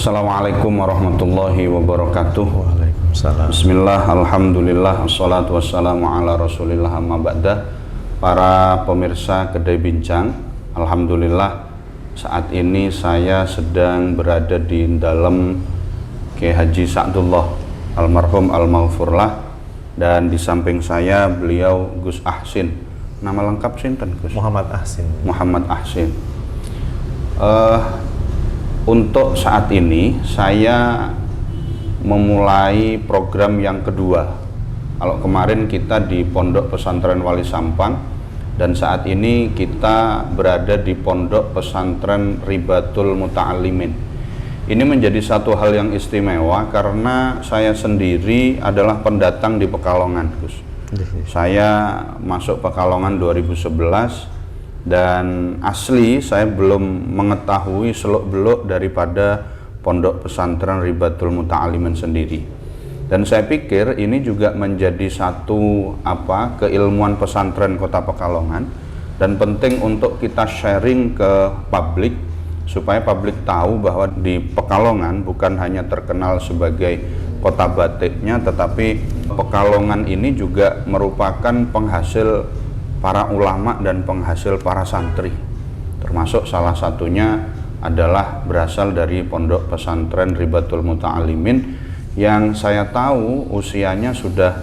Assalamualaikum warahmatullahi wabarakatuh. Waalaikumsalam. Bismillah, alhamdulillah, assalatu wassalamu ala rasulillah, amma ba'dah. Para pemirsa Kedai Bincang, alhamdulillah saat ini saya sedang berada di dalam Kiai Haji Sa'dullah almarhum al-maghfurlah, dan di samping saya beliau Gus Ahsin. Nama lengkap sinten Gus? Muhammad Ahsin. Muhammad Ahsin. Untuk saat ini saya memulai program yang kedua. Kalau kemarin kita di Pondok Pesantren Wali Sampang, dan saat ini kita berada di Pondok Pesantren Ribatul Muta'allimin. Ini menjadi satu hal yang istimewa karena saya sendiri adalah pendatang di Pekalongan, Gus. Saya masuk Pekalongan 2011. Dan asli saya belum mengetahui seluk-beluk daripada Pondok Pesantren Ribatul Muta'allimin sendiri. Dan saya pikir ini juga menjadi satu keilmuan pesantren Kota Pekalongan, dan penting untuk kita sharing ke publik supaya publik tahu bahwa di Pekalongan bukan hanya terkenal sebagai kota batiknya, tetapi Pekalongan ini juga merupakan penghasil para ulama dan penghasil para santri, termasuk salah satunya adalah berasal dari Pondok Pesantren Ribatul Muta'allimin yang saya tahu usianya sudah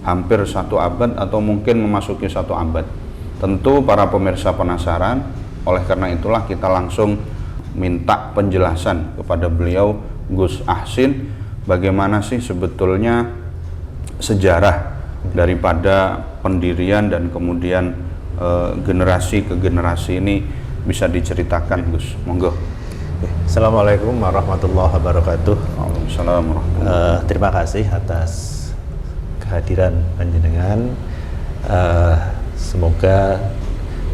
hampir 1 abad atau mungkin memasuki 1 abad. Tentu para pemirsa penasaran, oleh karena itulah kita langsung minta penjelasan kepada beliau Gus Ahsin, bagaimana sih sebetulnya sejarah daripada pendirian dan kemudian generasi ke generasi ini bisa diceritakan, Gus. Monggo. Assalamualaikum warahmatullahi wabarakatuh. Waalaikumsalam warahmatullahi wabarakatuh. Terima kasih atas kehadiran panjenengan. Semoga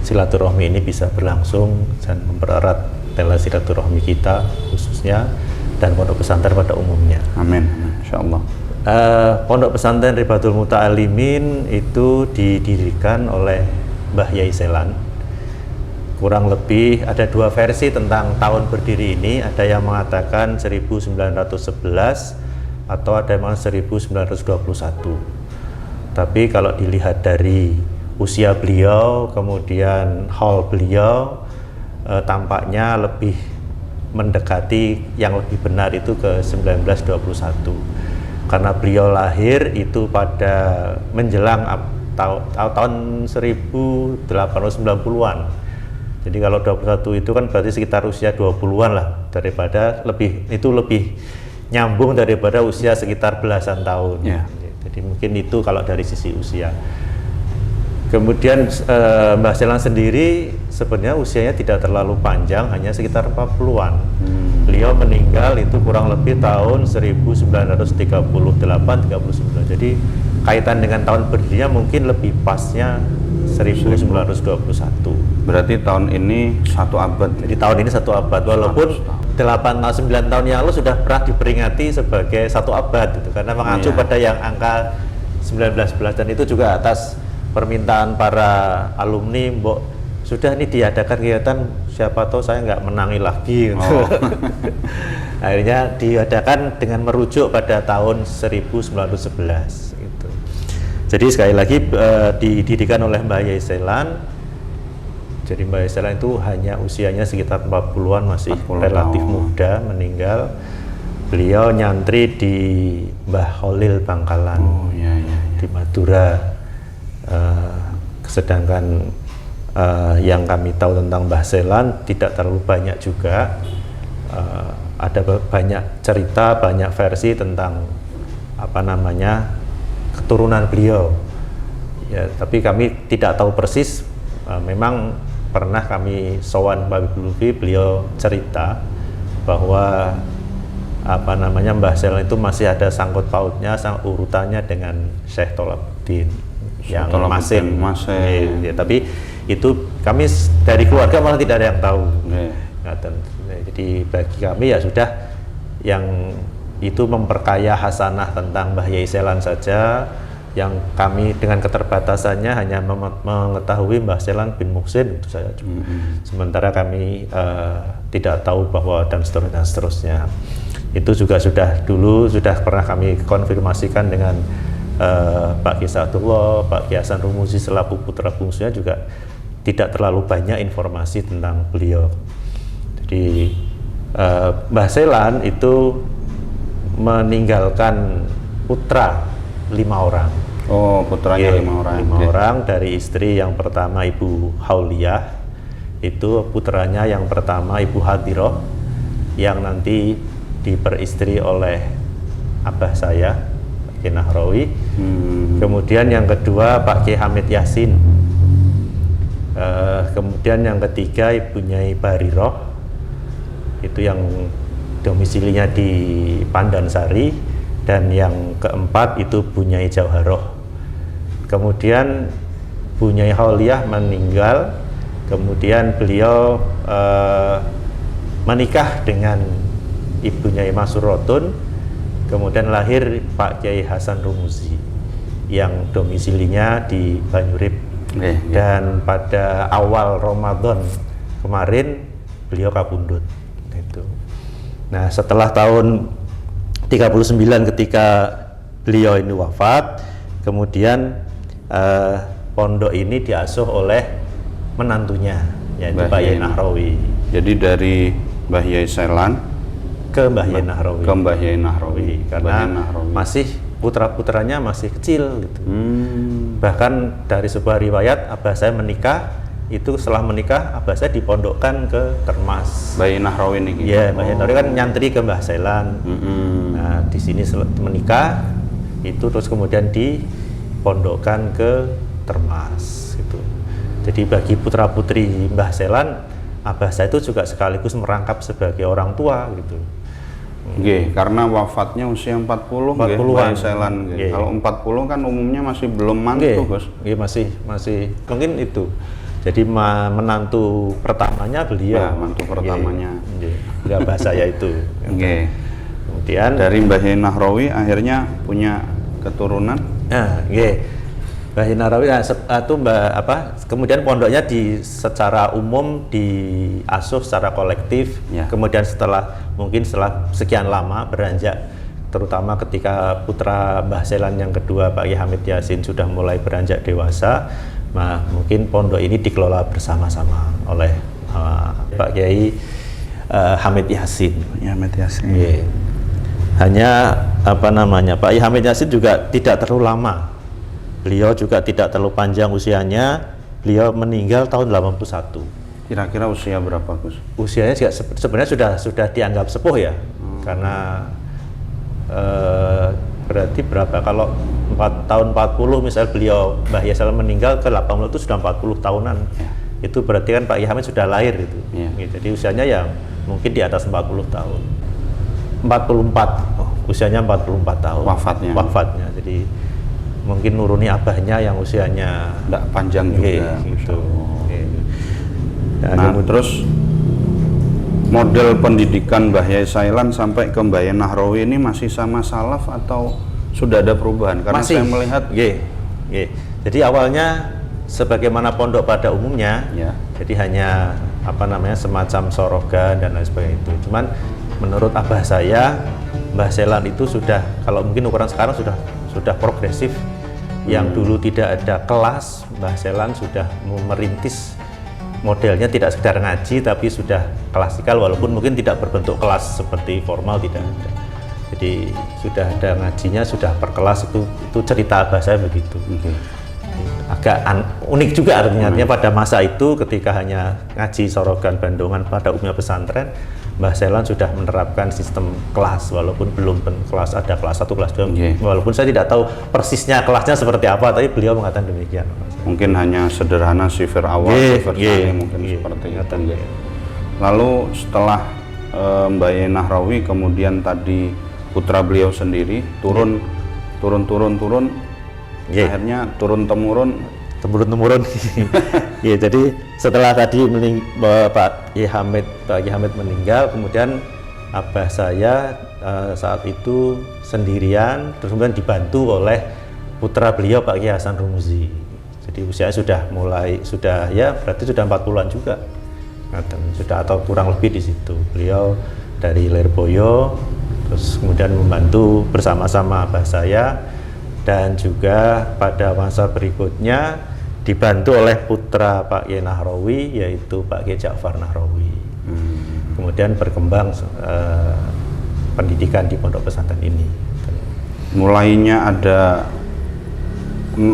silaturahmi ini bisa berlangsung dan mempererat tali silaturahmi kita khususnya dan pondok pesantren pada umumnya. Amin. Insyaallah. Pondok Pesantren Ribatul Muta'allimin itu didirikan oleh Mbah Yai Selan. Kurang lebih ada 2 versi tentang tahun berdiri ini. Ada yang mengatakan 1911 atau ada yang mengatakan 1921. Tapi kalau dilihat dari usia beliau, kemudian haul beliau, tampaknya lebih mendekati yang lebih benar itu ke 1921. Karena beliau lahir itu pada menjelang tahun 1890-an. Jadi kalau 21 itu kan berarti sekitar usia 20-an lah, daripada lebih nyambung daripada usia sekitar belasan tahun. Yeah. Jadi mungkin itu kalau dari sisi usia. Kemudian Mbah Selan sendiri sebenarnya usianya tidak terlalu panjang, hanya sekitar 40-an. Beliau meninggal itu kurang lebih tahun 1938-39. Jadi kaitan dengan tahun berdirinya mungkin lebih pasnya 1921. Berarti tahun ini 1 abad. Jadi tahun ini 1 abad, walaupun 8-9 tahun yang lalu sudah pernah diperingati sebagai 1 abad gitu, karena mengacu pada yang angka 1911, dan itu juga atas permintaan para alumni, Mbok sudah ini diadakan kegiatan, siapa tahu saya nggak menangi lagi gitu. Akhirnya diadakan dengan merujuk pada tahun 1911 gitu. Jadi sekali lagi didirikan oleh Mbah Yai Selan. Jadi Mbah Yai Selan itu hanya usianya sekitar 40-an, masih 40 relatif tahun. muda meninggal. Beliau nyantri di Mbah Khalil Bangkalan di Madura. Sedangkan yang kami tahu tentang Mbah Selan tidak terlalu banyak juga. Ada banyak cerita, banyak versi tentang keturunan beliau. Ya, tapi kami tidak tahu persis. Memang pernah kami sowan Pak Lutfi, beliau cerita bahwa Mbah Selan itu masih ada sangkut pautnya, urutannya dengan Syekh Tolabuddin yang masih. Ya, tapi itu kami dari keluarga malah tidak ada yang tahu. Jadi bagi kami ya sudah, yang itu memperkaya hasanah tentang Mbah Yai Selan saja. yang kami dengan keterbatasannya hanya mengetahui Mbah Selan bin Muhsin itu saya. Sementara kami tidak tahu bahwa dan seterusnya. Itu juga sudah pernah kami konfirmasikan dengan Pak Kiai Sa'dullah, Pak Kiai Hasan Rumuzi selaku putra bungsunya juga tidak terlalu banyak informasi tentang beliau. Jadi Mbah Selan itu meninggalkan putra 5 orang. Oh, putranya 5 orang. 5 orang dari istri yang pertama Ibu Hauliyah, itu putranya yang pertama Ibu Hadiroh, yang nanti diperistri oleh abah saya, Pak Kiai Nahrawi. Kemudian yang kedua Pak Kiai Hamid Yasin. Kemudian yang ketiga Ibu Nyai Bariroh, itu yang domisilinya di Pandansari, dan yang keempat itu Bu Nyai Jauharoh. Kemudian Bu Nyai Hauliyah meninggal, kemudian beliau menikah dengan Ibu Nyai Masurotun, kemudian lahir Pak Kiai Hasan Rumuzi yang domisilinya di Banyurip. Dan pada awal Ramadan kemarin beliau kapundhut. Itu. Nah, setelah tahun 39 ketika beliau ini wafat, kemudian pondok ini diasuh oleh menantunya, yaitu Mbah Yai Nahrawi. Jadi dari Mbah Yai Selan ke Mbah Yai Nahrawi. Ke Mbah Yai Nahrawi. Karena masih putra-putranya masih kecil gitu. Bahkan dari sebuah riwayat abah saya menikah, itu setelah menikah abah saya dipondokkan ke Termas. Mbah Yai Nahrawi ini. Iya, Mbah Yai Nahrawi kan nyantri ke Mbah Selan. Nah, di sini menikah itu terus kemudian dipondokkan ke Termas gitu. Jadi bagi putra-putri Mbah Selan, abah saya itu juga sekaligus merangkap sebagai orang tua gitu. Karena wafatnya usia 40 Mbah Selan. Kalau 40 kan umumnya masih belum mantu, Gus. Masih mungkin itu. Jadi menantu pertamanya beliau. Ya, mantu pertamanya. Beliau abah saya itu. Kemudian dari Mbah Yai Nahrawi akhirnya punya keturunan. Mbah Yai Nahrawi kemudian pondoknya secara umum diasuh secara kolektif. Kemudian setelah sekian lama beranjak, terutama ketika putra Mbah Selan yang kedua Pak Kiai Hamid Yasin sudah mulai beranjak dewasa, mungkin pondok ini dikelola bersama-sama oleh Pak Kiai Hamid Yasin. Hanya Pak Kiai Hamid Yasin juga tidak terlalu lama. Beliau juga tidak terlalu panjang usianya. Beliau meninggal tahun 81. Kira-kira usia berapa, Gus? Usianya juga sebenarnya sudah dianggap sepuh ya. Karena berarti berapa? Kalau tahun 40 misal beliau Mbah Yai Selan meninggal ke 80 itu sudah 40 tahunan. Itu berarti kan Pak Kiai Hamid sudah lahir gitu. Jadi usianya ya mungkin di atas 40 tahun. 44. Usianya 44 tahun. Wafatnya. Jadi mungkin nuruni abahnya yang usianya tidak panjang juga gitu. Nah, terus model pendidikan Mbah Yai Selan sampai ke Mbah Yai Nahrawi ini masih sama salaf atau sudah ada perubahan? Karena saya melihat jadi awalnya sebagaimana pondok pada umumnya, jadi hanya semacam sorogan dan lain sebagainya itu. Cuman menurut abah saya, Mbah Selan itu sudah, kalau mungkin ukuran sekarang sudah progresif. Yang dulu tidak ada kelas, Mbah Selan sudah merintis modelnya tidak sekedar ngaji tapi sudah klasikal, walaupun mungkin tidak berbentuk kelas seperti formal, tidak ada. Jadi sudah ada ngajinya, sudah per kelas, itu cerita abah saya begitu. Agak unik juga artinya pada masa itu ketika hanya ngaji sorogan bandungan pada umumnya pesantren, Mbah Selan sudah menerapkan sistem kelas, walaupun belum kelas, ada kelas 1, kelas 2. Walaupun saya tidak tahu persisnya kelasnya seperti apa, tapi beliau mengatakan demikian. Mungkin hanya sederhana sifir awal, sifir tsani, mungkin seperti itu. Lalu setelah Mbah Yai Nahrawi, kemudian tadi putra beliau sendiri turun, akhirnya turun-temurun. Jadi setelah tadi Pak Kiai Hamid meninggal, kemudian abah saya saat itu sendirian, terus kemudian dibantu oleh putra beliau Pak Kiai Hasan Rumuzi. Jadi usianya sudah ya berarti sudah 40-an juga. Sudah atau kurang lebih di situ. Beliau dari Lirboyo, terus kemudian membantu bersama-sama Mbah saya, dan juga pada masa berikutnya dibantu oleh putra Pak Kiai Nahrawi, yaitu Pak Kiai Ja'far Nahrawi. Kemudian berkembang pendidikan di pondok pesantren ini. Mulainya ada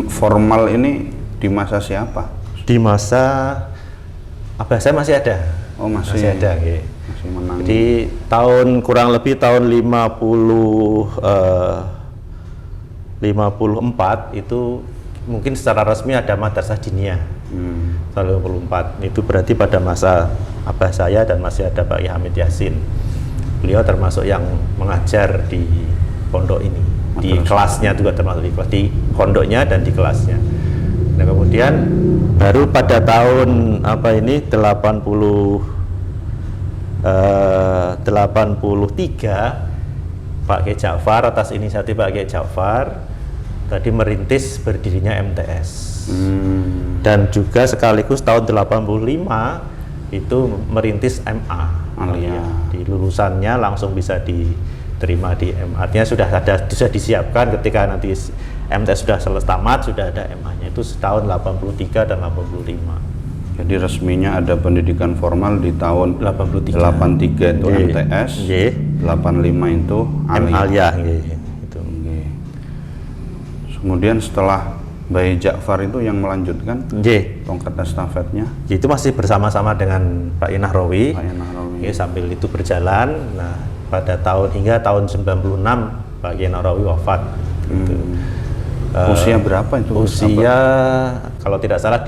formal ini di masa siapa? Di masa abah saya masih ada. Oh, masih ada, nggih. Masih menang. Jadi kurang lebih tahun 54 itu mungkin secara resmi ada madrasah diniyah. Tahun 54 itu berarti pada masa abah saya, dan masih ada Pak Kiai Hamid Yasin. Beliau termasuk yang mengajar di pondok ini, di kelasnya juga termasuk di pondoknya dan di kelasnya. Nah, kemudian baru pada tahun 83 Pak Kiai Ja'far, atas inisiatif Pak Kiai Ja'far tadi merintis berdirinya MTS. Dan juga sekaligus tahun 85 itu merintis MA. Di lulusannya langsung bisa diterima di MA. Artinya sudah disiapkan ketika nanti MTS sudah selesai tamat, sudah ada MA-nya. Itu tahun 83 dan 85. Jadi resminya ada pendidikan formal di tahun 83 itu MTS, 85 itu Aliyah. Kemudian setelah Bayi Ja'far itu yang melanjutkan tongkat estafetnya. Itu masih bersama-sama dengan Pak Kiai Nahrawi. Sambil itu berjalan. Nah, pada hingga tahun 96 Pak Kiai Nahrawi wafat. Usia berapa itu? Usia kalau tidak salah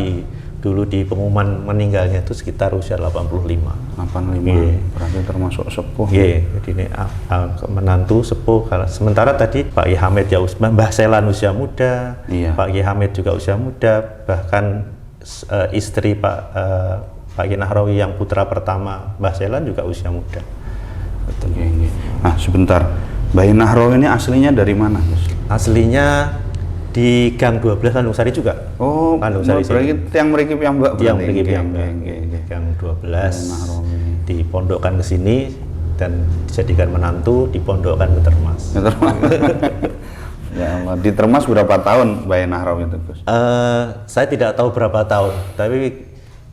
dulu di pengumuman meninggalnya itu sekitar usia 85. Berarti termasuk sepuh. Jadi ini menantu sepuh. Sementara tadi Pak Kiai Hamid Mbah Selan usia muda, Pak Kiai Hamid juga usia muda, bahkan istri Pak Kiai Nahrawi yang putra pertama Mbah Selan juga usia muda. Nah, sebentar, Bayi Nahrawi ini aslinya dari mana, Gus? Aslinya di Gang 12 Landung Sari juga. Oh, Landung Sari. Yang mriki piyambak. Yang mriki piyambak. Gang 12 dipondokkan ke sini dan dijadikan menantu, dipondokkan ke Termas. Ya Allah, di Termas berapa tahun Bayi Nahrawi itu, Gus? Saya tidak tahu berapa tahun, tapi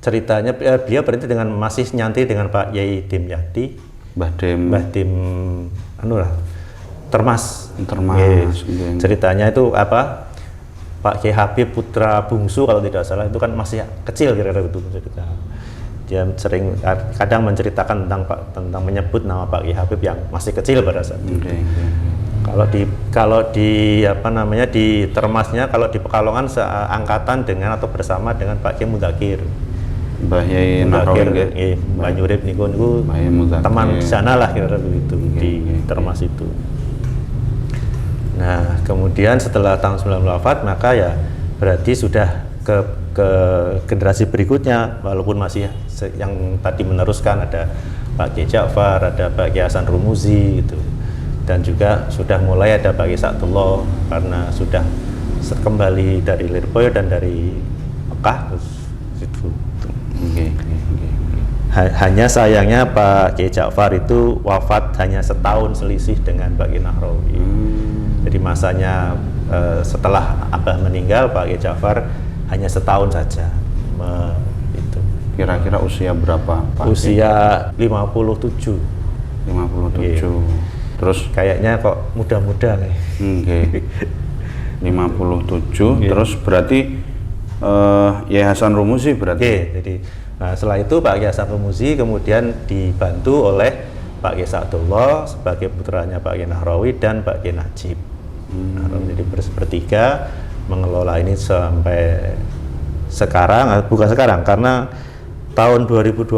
ceritanya beliau berhenti dengan masih nyantri dengan Pak Yai Dimyati. Mbah Dim Termas. Ceritanya itu Pak Kiai Habib putra bungsu kalau tidak salah, itu kan masih kecil kira-kira itu cerita. Dia sering kadang menceritakan tentang menyebut nama Pak Kiai Habib yang masih kecil pada saat itu. Kalau di Termasnya, kalau di Pekalongan seangkatan dengan atau bersama dengan Pak Kiai Mudakir. Mbah Yai Nahrawi, Mbah Nyurip niku teman di sana lah kira-kira begitu di Termas itu. Nah, kemudian setelah tahun 90 wafat, maka ya berarti sudah ke generasi berikutnya, walaupun masih yang tadi meneruskan ada Pak Kiai Ja'far, ada Pak Kiai Hasan Rumuzi gitu. Dan juga sudah mulai ada Pak Kiai Sa'dullah karena sudah kembali dari Lirboyo dan dari Mekah terus itu. Hanya sayangnya Pak Kiai Ja'far itu wafat hanya setahun selisih dengan Pak Kiai Nahrawi. Jadi masanya setelah abah meninggal, Pak Kiai Ja'far hanya setahun saja. Itu. Kira-kira usia berapa, Pak? Usia 57. 57. Terus kayaknya kok muda-muda nih. 57. Terus berarti Yai Hasan Rumuzi berarti. Jadi setelah itu Pak Kiai Hasan Rumuzi kemudian dibantu oleh Pak Kiai Sa'dullah sebagai putranya Pak Kiai Nahrawi dan Pak Kiai Najib. Jadi bertiga mengelola ini sampai sekarang, bukan sekarang, karena tahun 2020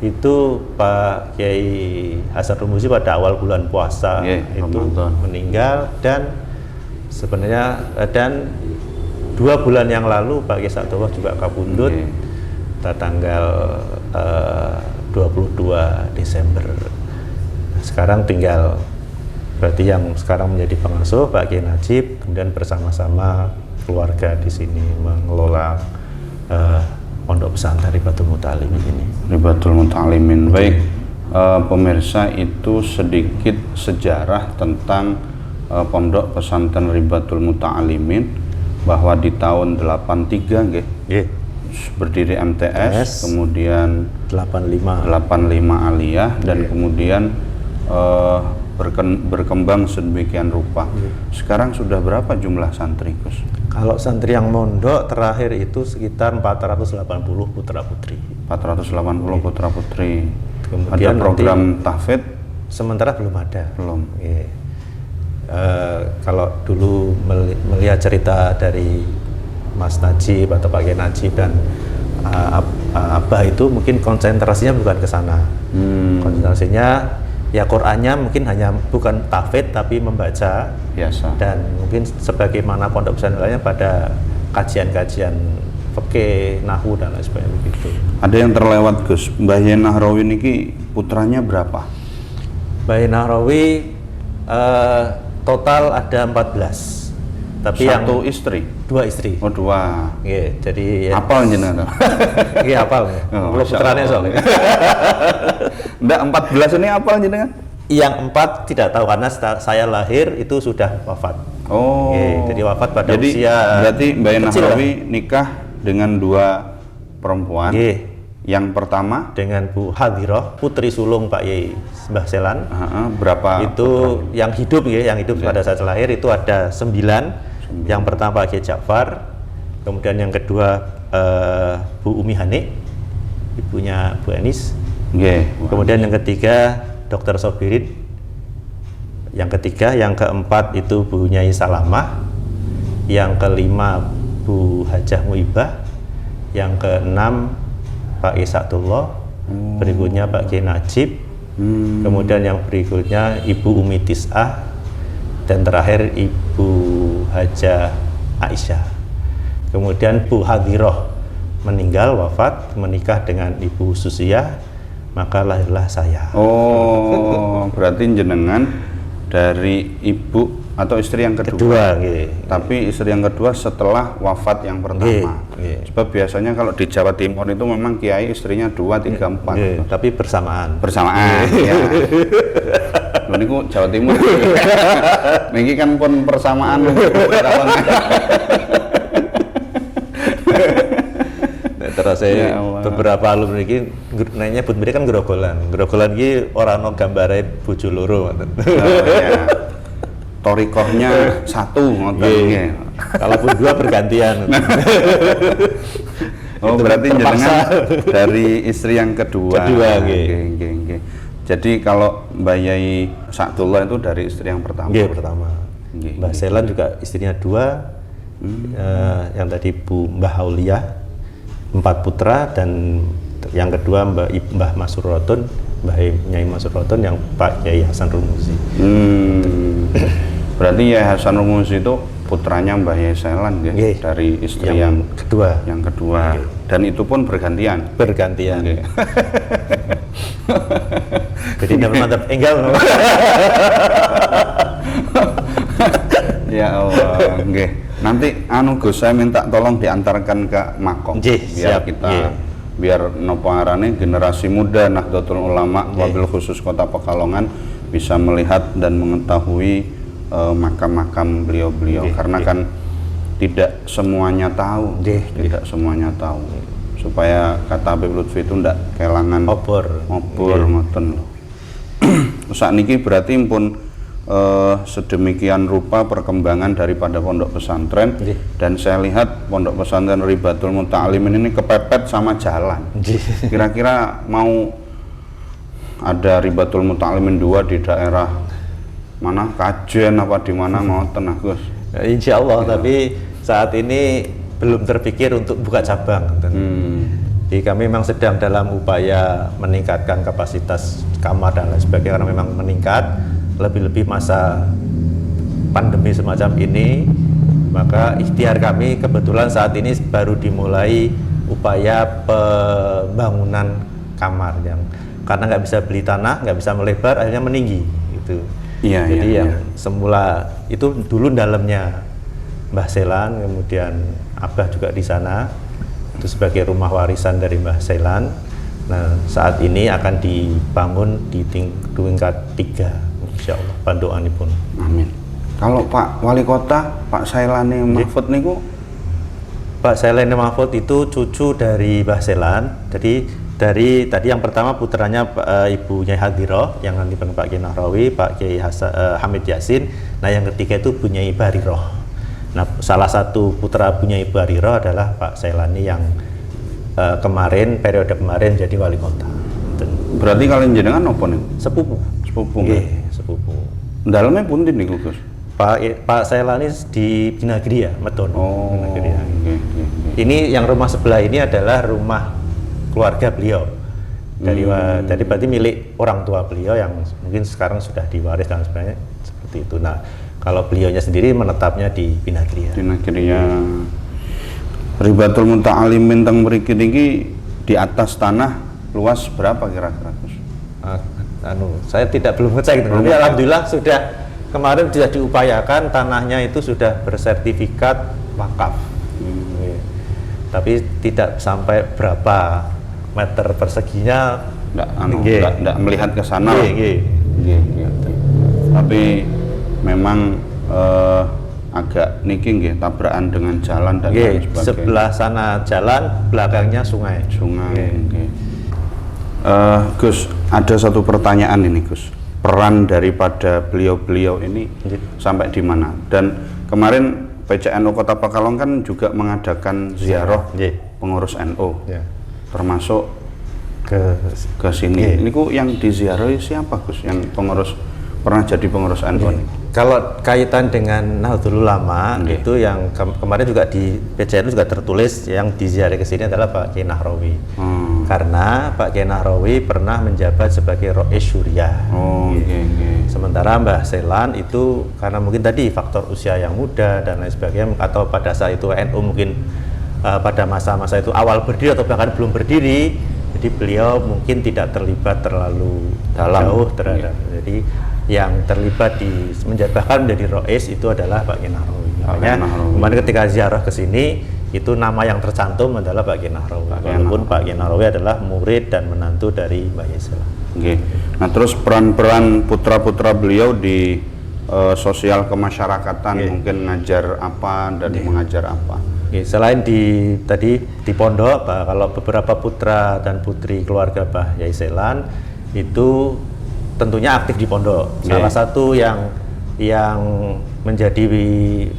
itu Pak Kiai Hasan Rumuzi pada awal bulan puasa itu meninggal, dan sebenarnya 2 bulan yang lalu Pak Kiai Sa'dullah juga kabundut pada tanggal 22 Desember. Sekarang tinggal Berarti yang sekarang menjadi pengasuh Pak Kiai Najib, kemudian bersama-sama keluarga di sini mengelola pondok pesantren Ribatul Muta'alimin ini. Ribatul Muta'alimin. Baik, pemirsa, itu sedikit sejarah tentang pondok pesantren Ribatul Muta'alimin, bahwa di tahun 83 nggih. Berdiri MTS, kemudian 85 Aliyah, dan kemudian berkembang sedemikian rupa. Sekarang sudah berapa jumlah santri, Gus? Kalau santri yang mondok terakhir itu sekitar 480 putra-putri. 480 putra-putri. Kemudian ada program tahfidz? Sementara belum ada. Belum. Kalau dulu melihat cerita dari Mas Najib atau Pak Kiai Najib dan Abah, itu mungkin konsentrasinya bukan ke sana. Konsentrasinya ya Qur'annya mungkin hanya bukan tahfidz tapi membaca biasa, dan mungkin sebagaimana pondok pesantren lainnya pada kajian-kajian fikih, nahwu dan lain sebagainya begitu. Ada yang terlewat, Gus. Mbah Yai Nahrawi niki putranya berapa? Mbah Yai Nahrawi total ada 14. Tapi satu yang istri? 2 istri. Oh, 2. Iya, jadi apal jenengan? Iya, apal. Kalau putranya soalnya. Enggak, 14 ini apal jenengan? Yang 4 tidak tahu karena saya lahir itu sudah wafat. Oh. Jadi wafat pada jadi, usia. Berarti Mbah Yai Nahrawi nikah dengan 2 perempuan. Yang pertama dengan Bu Hadiroh, putri sulung Pak Yai Mbah Selan. Berapa? Itu putra? Yang hidup ya, yang hidup pada saat lahir itu ada 9. Yang pertama Pak Kiai Ja'far, kemudian yang kedua Bu Umi Hani, ibunya Bu Enis. Kemudian yang ketiga Dr. Sobirin. Yang ketiga, yang keempat itu Bu Nyai Salamah. Yang kelima Bu Hajah Muibah. Yang keenam Pak Isatullah. Berikutnya Pak Kiai Najib. Kemudian yang berikutnya Ibu Umi Tis'ah. Dan terakhir Ibu Hajah Aisyah. Kemudian Bu Hadiroh meninggal, wafat, menikah dengan Ibu Susiah, maka lahirlah saya. Oh, berarti jenengan dari ibu atau istri yang kedua. Tapi istri yang kedua setelah wafat yang pertama. Sebab biasanya kalau di Jawa Timur itu memang kiai istrinya 2, 3, 4. Tapi bersamaan. Ya. Ini Jawa Timur. Niki kan pun persamaan. Terus saya beberapa alumni ini nanya but mereka kan grogolan ini orang no gambare bojo loro. Torikohnya 1 ngoten. Kalaupun 2 bergantian. Oh, berarti jenengan dari istri yang kedua. Jadi kalau Mbah Yai Sa'dullah itu dari istri yang pertama. Pertama. Mbah Selan juga istrinya 2. Yang tadi Bu Mbah Aulia 4 putra, dan yang kedua Mbah Masur-Rodon, Mbah Nyai Masur-Rodon yang Pak Yai Hasan Rumuzi. Berarti Yai Hasan Rumuzi itu putranya Mbah Yai Selan ya, dari istri yang kedua. Dan itu pun bergantian. Jadi mantap enggal. Ya Allah, nggih. Nanti Gus, saya minta tolong diantarkan ke Makom biar kita biar nopo arane generasi muda Nahdlatul Ulama wabil khusus Kota Pekalongan bisa melihat dan mengetahui makam-makam beliau-beliau, karena kan tidak semuanya tahu. Supaya kata Habib Lutfi itu ndak kelangan obor ngoten lho. Sakniki berarti pun sedemikian rupa perkembangan daripada pondok pesantren. Dan saya lihat pondok pesantren Ribatul Muta'alimin ini kepepet sama jalan. Kira-kira mau ada Ribatul Muta'alimin 2 di daerah mana, Kajen apa di mana ngoten Gus? Insya Allah, tapi saat ini belum terpikir untuk buka cabang. Jadi kami memang sedang dalam upaya meningkatkan kapasitas kamar dan lain sebagainya, karena memang meningkat, lebih-lebih masa pandemi semacam ini. Maka ikhtiar kami kebetulan saat ini baru dimulai upaya pembangunan kamar yang karena nggak bisa beli tanah, nggak bisa melebar, akhirnya meninggi gitu. Iya, Jadi iya, yang iya. semula itu dulu dalamnya Mbah Selan, kemudian Abah juga di sana, itu sebagai rumah warisan dari Mbah Selan. Nah, saat ini akan dibangun di tingkat 3, insya Allah, pandoanipun. Amin. Kalau Pak Wali Kota, Pak Sailani Mahfud niku, Pak Sailani Mahfud itu cucu dari Mbah Selan. Jadi dari tadi yang pertama putranya Ibu Nyai Hadiroh, yang nanti Pak Kiai Nahrawi, Pak Kiai Hamid Yasin. Nah, yang ketiga itu Bu Nyai Bariroh. Nah, salah satu putra Bu Nyai Bariroh adalah Pak Sailani yang periode kemarin jadi wali kota. berarti kalian jenengan apa nih? Sepupu. Sepupu. Nggih, sepupu. Dalamnya pundi niku, Gus? Pak Sailani di Binagri ya, Metono. Oh, Binagri ya. oke, oke. Ini yang rumah sebelah ini adalah rumah keluarga beliau. Jadi berarti milik orang tua beliau yang mungkin sekarang sudah diwaris dan sebagainya seperti itu. Nah, kalau beliaunya sendiri menetapnya di Binagri ya. Di negeri ya. Ribatul Muta'alimin teng mriki niki di atas tanah luas berapa kira-kira, Gus? Saya belum ngecek, tapi alhamdulillah kemarin sudah diupayakan tanahnya itu sudah bersertifikat wakaf. Tapi tidak sampai berapa meter perseginya, Nggak melihat ke sana. Tapi memang agak niki nggih tabrakan dengan jalan dan lain sebagainya. Sebelah sana jalan, belakangnya sungai. Nggih. Gus, ada satu pertanyaan ini, Gus. Peran daripada beliau-beliau ini sampai di mana? Dan kemarin PCNU Kota Pekalongan kan juga mengadakan ziarah pengurus NU, termasuk ke sini. Ini yang diziarahi siapa, Gus? Yang pernah jadi pengurus NU ini? Kalau kaitan dengan Nahdlatul Ulama itu yang kemarin juga di PCNU juga tertulis yang diziarahi ke sini adalah Pak Kiai Nahrawi. Karena Pak Kiai Nahrawi pernah menjabat sebagai Rois Syuriah. Sementara Mbah Selan itu karena mungkin tadi faktor usia yang muda dan lain sebagainya, atau pada saat itu NU mungkin pada masa-masa itu awal berdiri atau bahkan belum berdiri, jadi beliau mungkin tidak terlibat terlalu jauh terhadap. Jadi yang terlibat bahkan menjadi Rois itu adalah Pak Kiai Nahrawi. Makanya kemarin ketika ziarah ke sini itu nama yang tercantum adalah Pak Kiai Nahrawi. Walaupun Pak Kiai Nahrawi adalah murid dan menantu dari Mbah Selan. Nah, terus peran-peran putra-putra beliau di sosial kemasyarakatan, mungkin ngajar apa dan mengajar apa? Selain tadi di pondok, kalau beberapa putra dan putri keluarga Mbah Selan itu tentunya aktif di pondok. Salah satu yang menjadi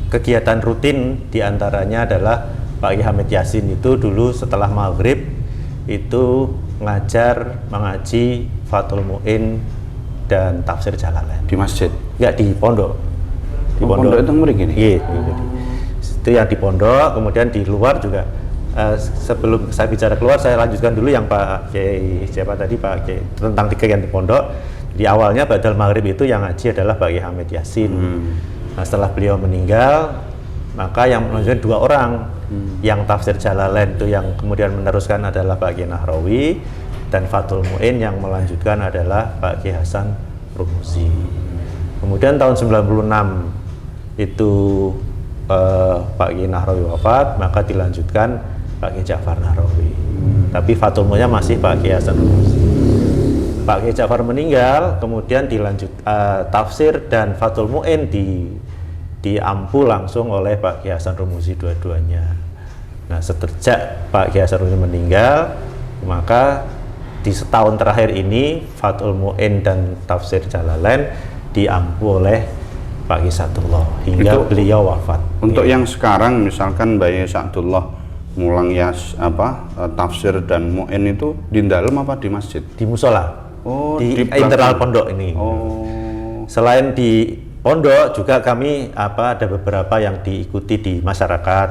kegiatan rutin diantaranya adalah Pak Kiai Hamid Yasin itu dulu setelah maghrib itu mengaji Fathul Mu'in dan tafsir Jalalain di masjid? Enggak, di pondok. Di pondok itu mriki nih? Iya, itu yang di pondok. Kemudian di luar juga sebelum saya bicara keluar, saya lanjutkan dulu yang Pak Kiai tentang 3 yang di pondok. Di awalnya badal maghrib itu yang ngaji adalah Pak Kiai Hamid Yasin. Nah, setelah beliau meninggal, maka yang melanjutkan 2 orang. Yang tafsir Jalalain itu yang kemudian meneruskan adalah Pak Kiai Nahrawi, dan Fathul Mu'in yang melanjutkan adalah Pak Kiai Hasan Rumuzi. Kemudian tahun 96 itu Pak Kiai Nahrawi wafat, maka dilanjutkan Pak Kiai Ja'far Nahrawi. Tapi Fathul Mu'innya masih Pak Kiai Hasan Rumuzi. Pak Kiai Ja'far meninggal, kemudian tafsir dan Fathul Mu'in diampu langsung oleh Pak Kiai Hasan Rumuzi dua-duanya. Nah, sejak Pak Kiai Hasan Rumuzi meninggal, maka di setahun terakhir ini Fathul Mu'in dan tafsir Jalalain diampu oleh Pak Kiai Sa'dullah hingga beliau wafat. Untuk yang sekarang misalkan Mbak Sa'dullah mulang tafsir dan Mu'in itu di dalam apa di masjid? Di musola. Di internal pondok ini. Selain di pondok juga kami ada beberapa yang diikuti di masyarakat,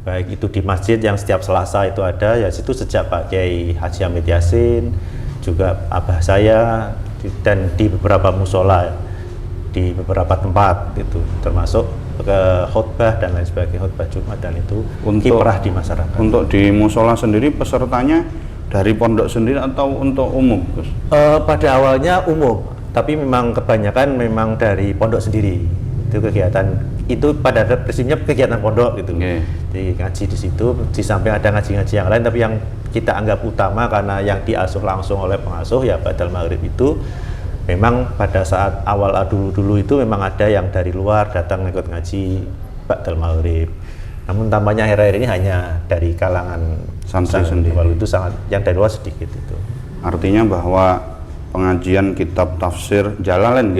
baik itu di masjid yang setiap Selasa itu ada, ya situ sejak Pak Kiai Haji Hamid Yasin, juga abah saya, dan di beberapa musola di beberapa tempat itu, termasuk ke khutbah dan lain sebagainya, khutbah Jumat, dan itu kiprah di masyarakat. Untuk di musola sendiri pesertanya dari pondok sendiri atau untuk umum, Gus? Pada awalnya umum. tapi memang kebanyakan memang dari pondok sendiri. Itu kegiatan itu pada prinsipnya kegiatan pondok gitu. Jadi ngaji di situ, di samping ada ngaji-ngaji yang lain, tapi yang kita anggap utama karena yang diasuh langsung oleh pengasuh ya ba'dal maghrib itu memang pada saat awal dulu itu memang ada yang dari luar datang ikut ngaji ba'dal maghrib. Namun tampaknya akhir-akhir ini hanya dari kalangan santri sendiri. Walau itu sangat yang dari luar sedikit itu. Artinya bahwa pengajian kitab tafsir Jalalain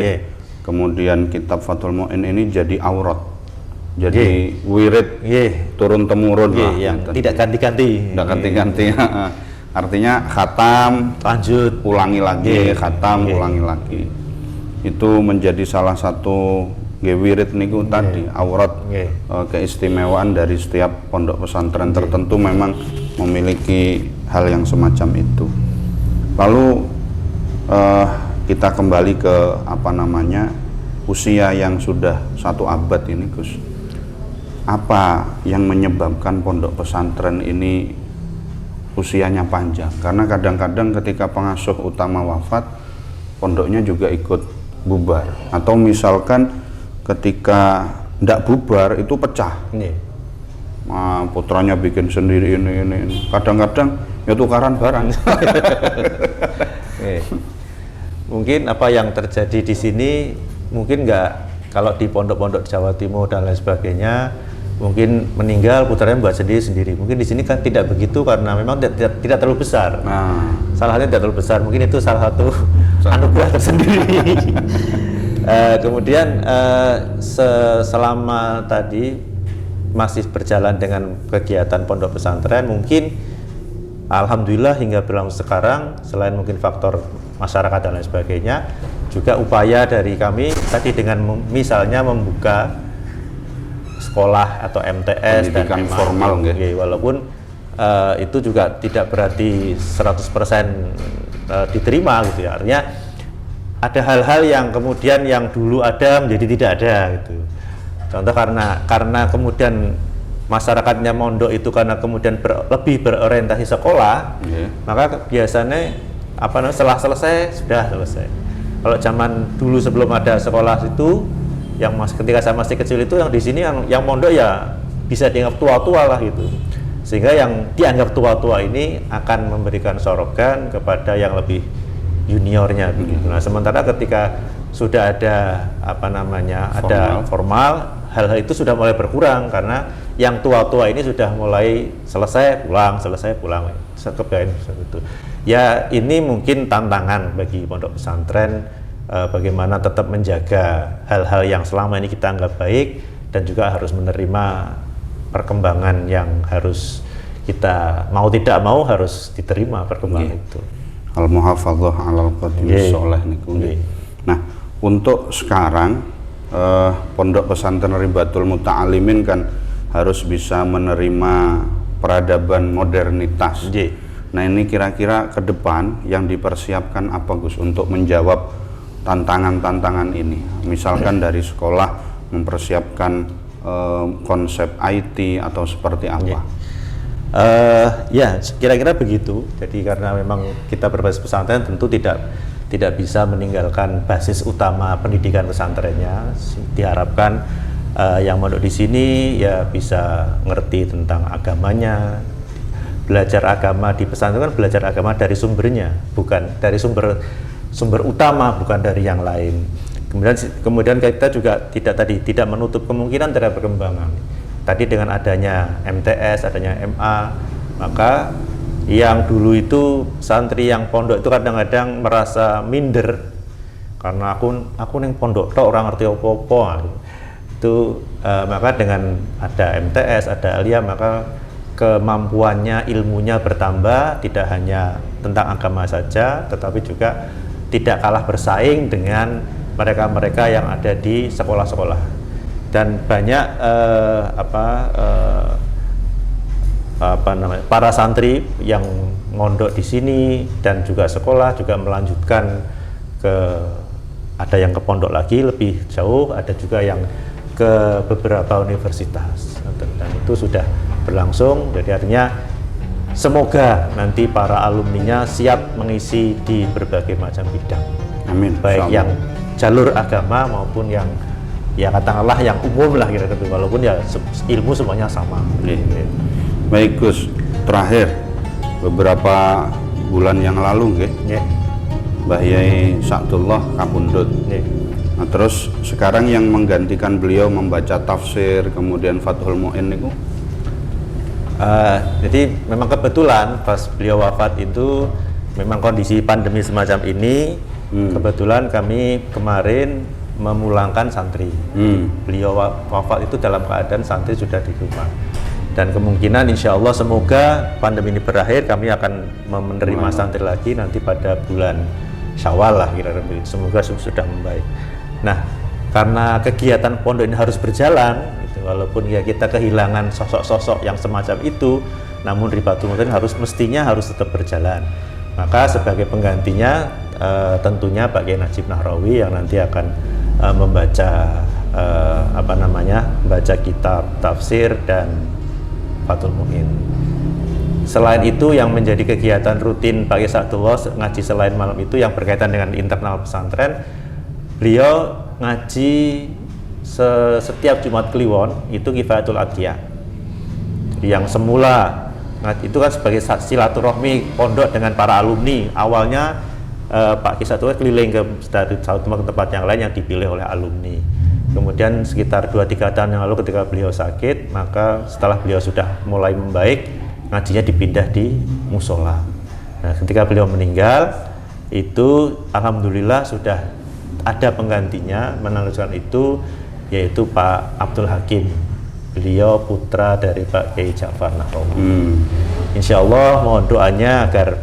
kemudian kitab Fathul Mu'in ini jadi aurat, jadi wirid turun temurun lah, yang gitu. Tidak ganti-ganti. Tidak ganti-ganti. Artinya khatam, lanjut, ulangi lagi, khatam, ulangi lagi. Itu menjadi salah satu wirid niku tadi aurat. Keistimewaan dari setiap pondok pesantren tertentu memang memiliki hal yang semacam itu. Lalu kita kembali ke usia yang sudah 1 abad ini, Gus. Apa yang menyebabkan pondok pesantren ini usianya panjang? Karena kadang-kadang ketika pengasuh utama wafat, pondoknya juga ikut bubar. Atau misalkan ketika tidak bubar itu pecah. Putranya bikin sendiri ini. Kadang-kadang ya tukaran barang. Mungkin apa yang terjadi di sini mungkin nggak, kalau di pondok-pondok Jawa Timur dan lain sebagainya mungkin meninggal putranya buat sendiri. Mungkin di sini kan tidak begitu karena memang tidak terlalu besar. Salahnya tidak terlalu besar. Mungkin itu salah satu anugerah tersendiri. Kemudian selama tadi masih berjalan dengan kegiatan pondok pesantren, mungkin alhamdulillah hingga berlangsung sekarang, selain mungkin faktor masyarakat dan lain sebagainya, juga upaya dari kami tadi dengan misalnya membuka sekolah atau MTS pendidikan dan formal, walaupun itu juga tidak berarti 100% diterima gitu ya. Artinya ada hal-hal yang kemudian yang dulu ada menjadi tidak ada gitu. Contoh karena kemudian masyarakatnya mondok itu karena kemudian lebih berorientasi sekolah, maka biasanya setelah selesai sudah selesai. Kalau zaman dulu sebelum ada sekolah itu, yang ketika saya masih kecil itu yang di sini yang mondok ya bisa dianggap tua-tua lah gitu. Sehingga yang dianggap tua-tua ini akan memberikan sorogan kepada yang lebih juniornya begitu. Nah, sementara ketika sudah ada ada formal, hal-hal itu sudah mulai berkurang karena yang tua-tua ini sudah mulai selesai pulang itu. Ya, ini mungkin tantangan bagi pondok pesantren, bagaimana tetap menjaga hal-hal yang selama ini kita anggap baik dan juga harus menerima perkembangan yang harus kita mau tidak mau harus diterima perkembangan itu. Al-muhafadzah 'alal qadim sholeh niku. Nah, untuk sekarang pondok pesantren Ribatul Muta'alimin kan harus bisa menerima peradaban modernitas. Nah, ini kira-kira ke depan yang dipersiapkan apa, Gus, untuk menjawab tantangan-tantangan ini? Misalkan dari sekolah mempersiapkan konsep IT atau seperti apa? Ya, kira-kira begitu. Jadi karena memang kita berbasis pesantren tentu tidak bisa meninggalkan basis utama pendidikan pesantrennya. Diharapkan yang mondok di sini ya bisa ngerti tentang agamanya. Belajar agama di pesantren kan belajar agama dari sumbernya, bukan dari sumber utama, bukan dari yang lain. Kemudian kita juga tidak menutup kemungkinan terhadap perkembangan. Tadi dengan adanya MTS, adanya MA, maka yang dulu itu santri yang pondok itu kadang-kadang merasa minder karena aku neng pondok tok orang ngerti apa-apa. Itu maka dengan ada MTS, ada Alia, maka kemampuannya, ilmunya bertambah, tidak hanya tentang agama saja, tetapi juga tidak kalah bersaing dengan mereka-mereka yang ada di sekolah-sekolah. Dan banyak para santri yang mondok di sini dan juga sekolah juga melanjutkan ada yang ke pondok lagi lebih jauh, ada juga yang ke beberapa universitas, dan itu sudah berlangsung. Jadi artinya semoga nanti para alumninya siap mengisi di berbagai macam bidang. Amin. Baik Insyaallah. yang jalur agama maupun yang ya katakanlah yang umum lah kira-kira, walaupun ya ilmu semuanya sama. Nggih. Baik Gus, terakhir beberapa bulan yang lalu nggih, Nggih. Mbah Yai Sa'dullah kapundhut. Nggih. Nah, terus sekarang yang menggantikan beliau membaca tafsir kemudian Fathul Mu'in niku Jadi memang kebetulan pas beliau wafat itu memang kondisi pandemi semacam ini, kebetulan kami kemarin memulangkan santri. Beliau wafat itu dalam keadaan santri sudah di rumah. Dan kemungkinan insya Allah semoga pandemi ini berakhir, kami akan menerima santri lagi nanti pada bulan Syawal lah kira-kira. Semoga sudah membaik. Nah, karena kegiatan pondok ini harus berjalan, gitu, walaupun ya kita kehilangan sosok-sosok yang semacam itu, namun Ribatul Mutalib mestinya harus tetap berjalan. Maka sebagai penggantinya tentunya Pak Kiai Najib Nahrawi yang nanti akan membaca membaca kitab tafsir dan Fathul Mu'in. Selain itu yang menjadi kegiatan rutin Pak Kiai Sa'dullah ngaji selain malam itu yang berkaitan dengan internal pesantren, beliau ngaji setiap Jumat Kliwon itu Kifayatul Adqiya. Yang semula itu kan sebagai silaturahmi pondok dengan para alumni. Awalnya Pak Kiai Sa'dullah keliling ke satu tempat yang lain yang dipilih oleh alumni. Kemudian sekitar 2-3 tahun yang lalu ketika beliau sakit, maka setelah beliau sudah mulai membaik, ngajinya dipindah di musola. Nah, ketika beliau meninggal, itu alhamdulillah sudah ada penggantinya meneruskan itu, yaitu Pak Abdul Hakim. Beliau putra dari Pak Kiai Ja'far Nahrawi. Insya Allah mohon doanya agar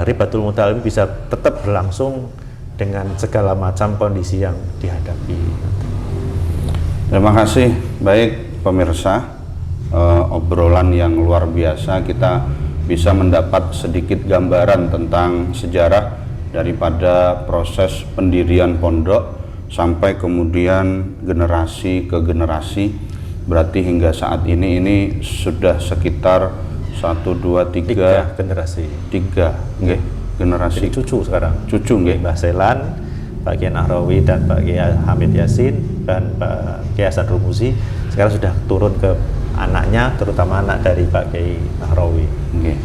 Ribatul Mutalib bisa tetap berlangsung dengan segala macam kondisi yang dihadapi. Terima kasih. Baik pemirsa, obrolan yang luar biasa, kita bisa mendapat sedikit gambaran tentang sejarah daripada proses pendirian pondok sampai kemudian generasi ke generasi. Berarti hingga saat ini sudah sekitar 1, 2, 3 generasi. 3 nggih, generasi. Jadi cucu sekarang. Cucu nggih. Mbah Selan, Pak Kiai Nahrawi dan Pak Kiai Hamid Yasin dan Pak Kiai Hasan Rumuzi sekarang sudah turun ke anaknya, terutama anak dari Pak Kiai Nahrawi. Nggih.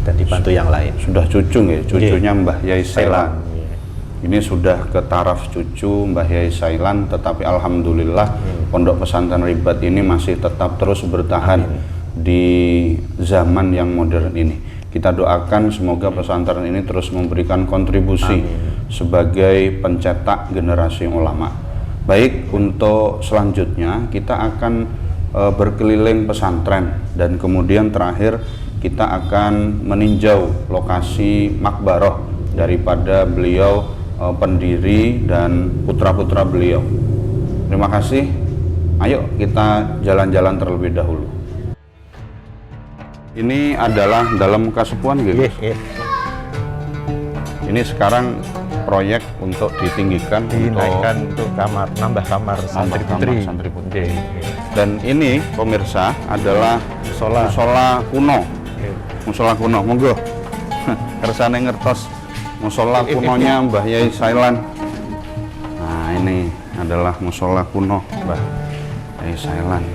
Dan dibantu yang lain. Sudah cucu nggih, cucunya Mbah Yai Sailan. Nggih. Ini sudah ke taraf cucu Mbah Yai Sailan, tetapi alhamdulillah Pondok Pesantren Ribat ini masih tetap terus bertahan di zaman yang modern ini. Kita doakan semoga pesantren ini terus memberikan kontribusi sebagai pencetak generasi ulama. Baik, untuk selanjutnya kita akan berkeliling pesantren dan kemudian terakhir kita akan meninjau lokasi makbaroh daripada beliau pendiri dan putra-putra beliau. Terima kasih. Ayo kita jalan-jalan terlebih dahulu. Ini adalah dalam Kasepuan gitu. Ini sekarang proyek untuk ditinggikan, dinaikkan untuk kamar, nambah kamar santri putri. Dan ini pemirsa adalah musola kuno. Musola kuno, monggo. Kersane ngertos musola kunonya Mbah Yai Sailan. Nah, ini adalah musola kuno Mbah Yai Sailan.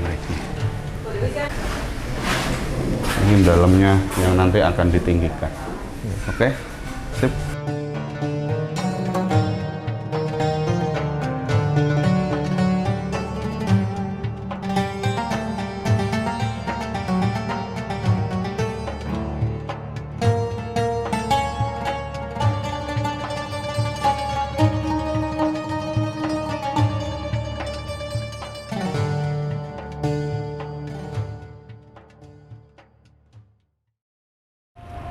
Ini dalamnya yang nanti akan ditinggikan. Oke, sip.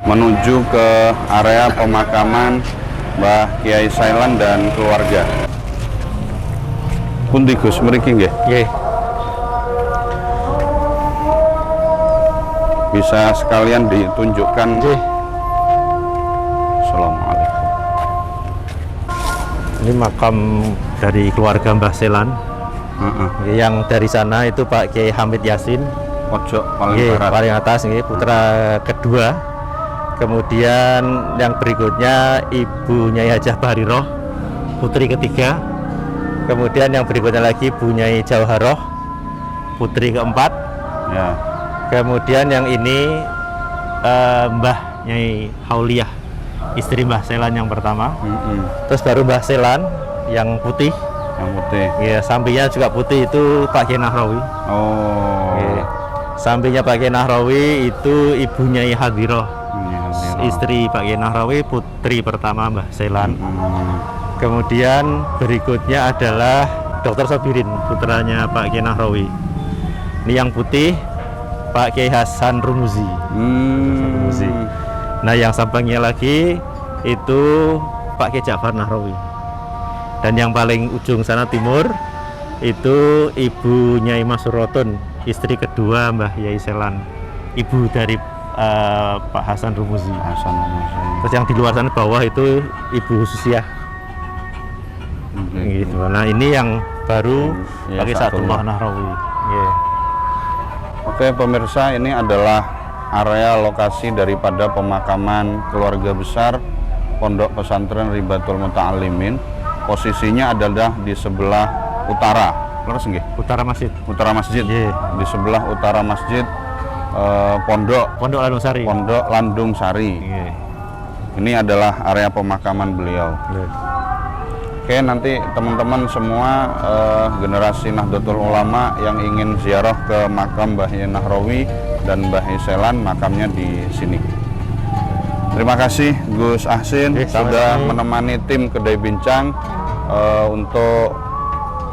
Menuju ke area pemakaman Mbah Kiai Sailan dan keluarga. Pundi Gus mriki nggih? Nggih. Bisa sekalian ditunjukkan. Nggih. Assalamualaikum. Ini makam dari keluarga Mbah Selan. Yang dari sana itu Pak Kiai Hamid Yasin. Pojok paling Nggih, barat. paling atas nggih, putra kedua Kemudian yang berikutnya Ibu Nyai Hajah Bahriroh, putri ketiga. Kemudian yang berikutnya lagi Bu Nyai Jauharoh, putri keempat. Ya. Kemudian yang ini Mbah Nyai Hauliah, istri Mbah Selan yang pertama. Terus baru Mbah Selan yang putih. Yang putih. Ya, sampingnya juga putih itu Pak Kiai Nahrawi. Oh. Ya. Sampingnya Pak Kiai Nahrawi itu Ibu Nyai Hadiroh, istri Pak Kiai Nahrawi, putri pertama Mbah Selan. Kemudian berikutnya adalah Dr. Sobirin, putranya Pak Kiai Nahrawi. Ini yang putih Pak Kiai Hasan Rumuzi. Rumuzi. Nah, yang sampingnya lagi itu Pak Kiai Ja'far Nahrawi. Dan yang paling ujung sana timur itu Ibu Nyai Masurotun, istri kedua Mbah Yai Selan, ibu dari Pak Hasan Rumuzi. Terus yang di luar sana bawah itu Ibu Susiah. Gitu. Nah, ini yang baru pakai Saatullah Nahrawi. Oke pemirsa, ini adalah area lokasi daripada pemakaman keluarga besar Pondok Pesantren Ribatul Muta'alimin. Posisinya adalah di sebelah utara, Utara masjid. Utara masjid. Di sebelah utara masjid Pondok Landung Sari. Ini adalah area pemakaman beliau. Oke, nanti teman-teman semua generasi Nahdlatul Ulama yang ingin ziarah ke makam Mbah Yai Nahrawi dan Mbah Yai Selan, makamnya di sini. Terima kasih Gus Ahsin sudah menemani tim Kedai Bincang untuk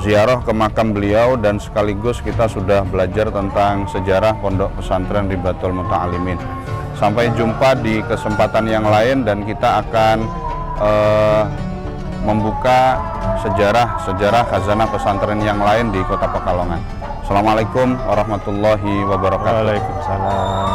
ziarah ke makam beliau, dan sekaligus kita sudah belajar tentang sejarah Pondok Pesantren Ribatul Muta'alimin. Sampai jumpa di kesempatan yang lain, dan kita akan membuka sejarah khazanah pesantren yang lain di Kota Pekalongan. Assalamualaikum warahmatullahi wabarakatuh. Waalaikumsalam.